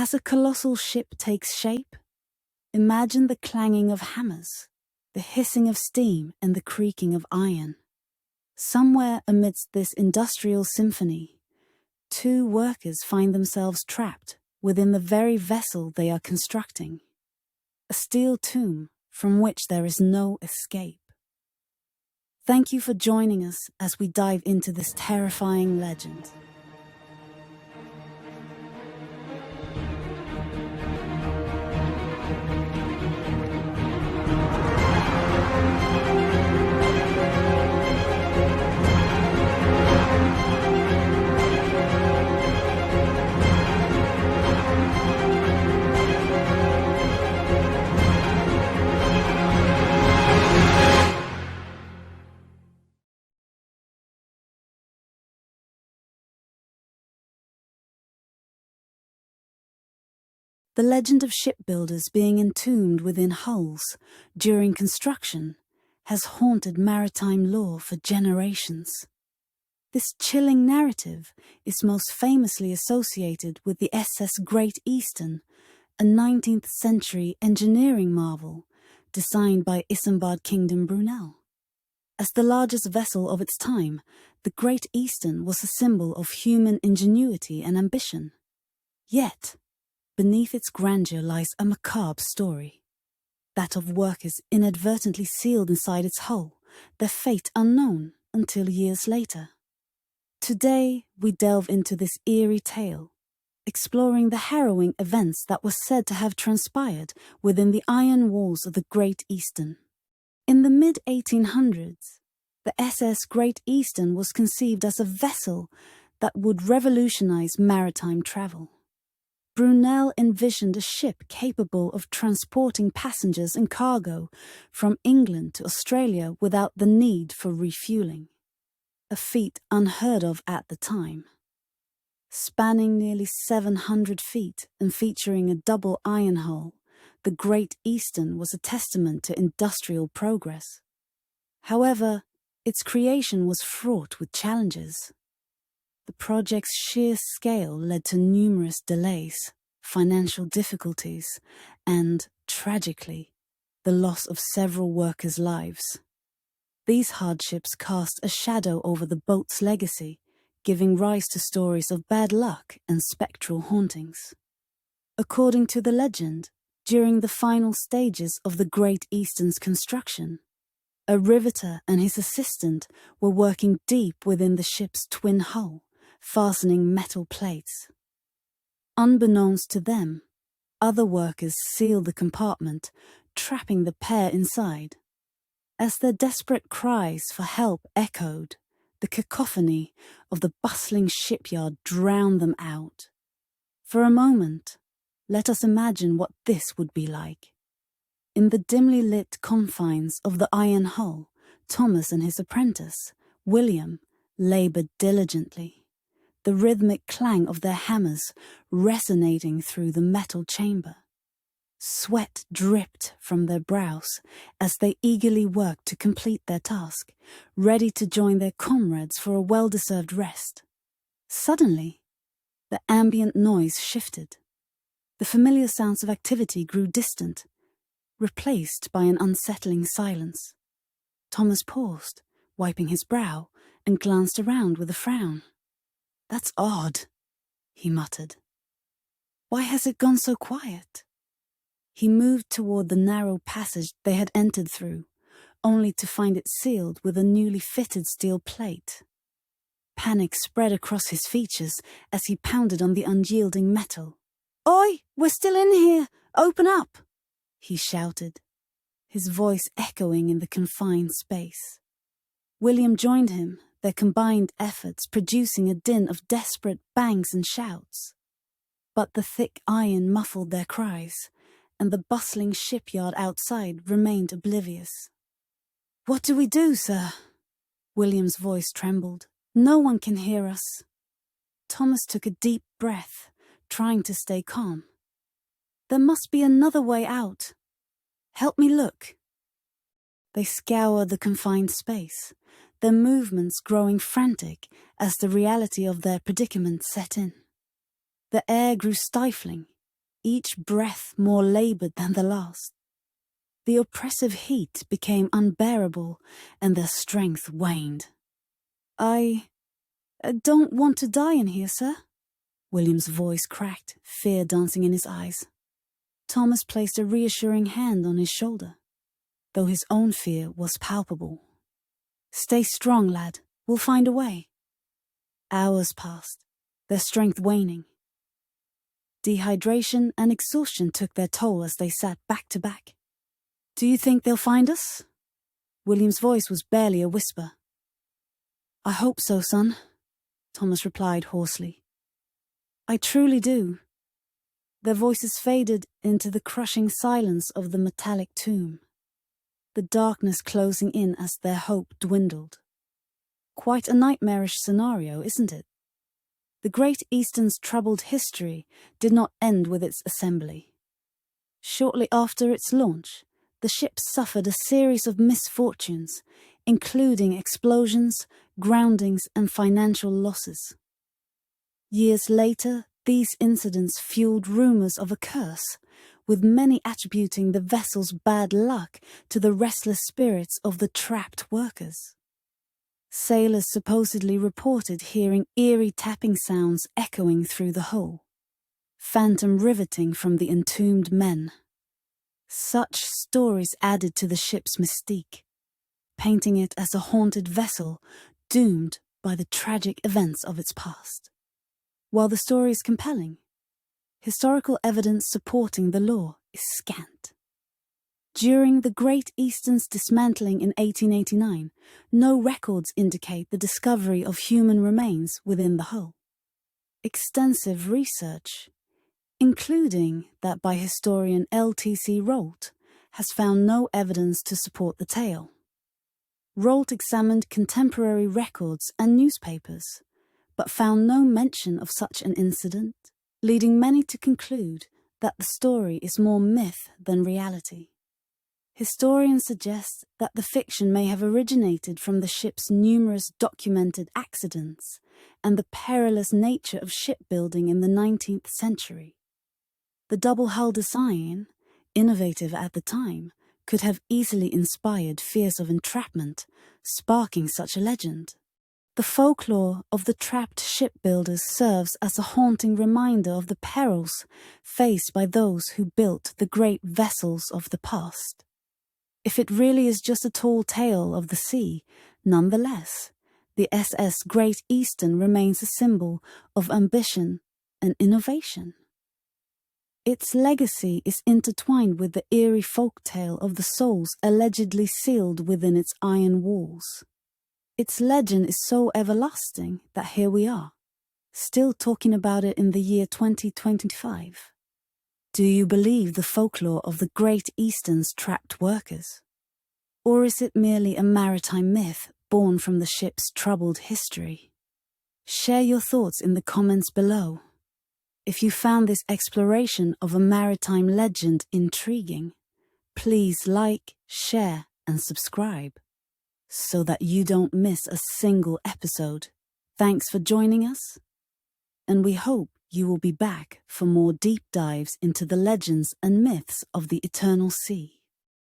As a colossal ship takes shape, imagine the clanging of hammers, the hissing of steam and the creaking of iron. Somewhere amidst this industrial symphony, two workers find themselves trapped within the very vessel they are constructing. A steel tomb from which there is no escape. Thank you for joining us as we dive into this terrifying legend. The legend of shipbuilders being entombed within hulls during construction has haunted maritime lore for generations. This chilling narrative is most famously associated with the SS Great Eastern, a 19th century engineering marvel designed by Isambard Kingdom Brunel. As the largest vessel of its time, the Great Eastern was a symbol of human ingenuity and ambition. Yet, beneath its grandeur lies a macabre story, that of workers inadvertently sealed inside its hull, their fate unknown until years later. Today, we delve into this eerie tale, exploring the harrowing events that were said to have transpired within the iron walls of the Great Eastern. In the mid-1800s, the SS Great Eastern was conceived as a vessel that would revolutionize maritime travel. Brunel envisioned a ship capable of transporting passengers and cargo from England to Australia without the need for refueling, a feat unheard of at the time. Spanning nearly 700 feet and featuring a double iron hull, the Great Eastern was a testament to industrial progress. However, its creation was fraught with challenges. The project's sheer scale led to numerous delays, financial difficulties, and, tragically, the loss of several workers' lives. These hardships cast a shadow over the boat's legacy, giving rise to stories of bad luck and spectral hauntings. According to the legend, during the final stages of the Great Eastern's construction, a riveter and his assistant were working deep within the ship's twin hull, fastening metal plates. Unbeknownst to them, other workers sealed the compartment, trapping the pair inside. As their desperate cries for help echoed, the cacophony of the bustling shipyard drowned them out. For a moment, let us imagine what this would be like. In the dimly lit confines of the iron hull, Thomas and his apprentice, William, laboured diligently, the rhythmic clang of their hammers resonating through the metal chamber. Sweat dripped from their brows as they eagerly worked to complete their task, ready to join their comrades for a well-deserved rest. Suddenly, the ambient noise shifted. The familiar sounds of activity grew distant, replaced by an unsettling silence. Thomas paused, wiping his brow, and glanced around with a frown. "That's odd," he muttered. "Why has it gone so quiet?" He moved toward the narrow passage they had entered through, only to find it sealed with a newly fitted steel plate. Panic spread across his features as he pounded on the unyielding metal. "Oi, we're still in here! Open up!" he shouted, his voice echoing in the confined space. William joined him, their combined efforts producing a din of desperate bangs and shouts. But the thick iron muffled their cries, and the bustling shipyard outside remained oblivious. "What do we do, sir?" William's voice trembled. "No one can hear us." Thomas took a deep breath, trying to stay calm. "There must be another way out. Help me look." They scoured the confined space, their movements growing frantic as the reality of their predicament set in. The air grew stifling, each breath more labored than the last. The oppressive heat became unbearable, and their strength waned. I don't want to die in here, sir." William's voice cracked, fear dancing in his eyes. Thomas placed a reassuring hand on his shoulder, though his own fear was palpable. "Stay strong, lad. We'll find a way." Hours passed, their strength waning. Dehydration and exhaustion took their toll as they sat back to back. "Do you think they'll find us?" William's voice was barely a whisper. "I hope so, son," Thomas replied hoarsely. "I truly do." Their voices faded into the crushing silence of the metallic tomb, the darkness closing in as their hope dwindled. Quite a nightmarish scenario, isn't it? The Great Eastern's troubled history did not end with its assembly. Shortly after its launch, the ship suffered a series of misfortunes, including explosions, groundings, and financial losses. Years later, these incidents fueled rumors of a curse, with many attributing the vessel's bad luck to the restless spirits of the trapped workers. Sailors supposedly reported hearing eerie tapping sounds echoing through the hull, phantom riveting from the entombed men. Such stories added to the ship's mystique, painting it as a haunted vessel doomed by the tragic events of its past. While the story is compelling, historical evidence supporting the lore is scant. During the Great Eastern's dismantling in 1889, no records indicate the discovery of human remains within the hull. Extensive research, including that by historian L.T.C. Rolt, has found no evidence to support the tale. Rolt examined contemporary records and newspapers, but found no mention of such an incident, leading many to conclude that the story is more myth than reality. Historians suggest that the fiction may have originated from the ship's numerous documented accidents and the perilous nature of shipbuilding in the 19th century. The double-hull design, innovative at the time, could have easily inspired fears of entrapment, sparking such a legend. The folklore of the trapped shipbuilders serves as a haunting reminder of the perils faced by those who built the great vessels of the past. If it really is just a tall tale of the sea, nonetheless, the SS Great Eastern remains a symbol of ambition and innovation. Its legacy is intertwined with the eerie folktale of the souls allegedly sealed within its iron walls. Its legend is so everlasting that here we are, still talking about it in the year 2025. Do you believe the folklore of the Great Eastern's trapped workers? Or is it merely a maritime myth born from the ship's troubled history? Share your thoughts in the comments below. If you found this exploration of a maritime legend intriguing, please like, share, and subscribe so that you don't miss a single episode. Thanks for joining us, and we hope you will be back for more deep dives into the legends and myths of the eternal sea.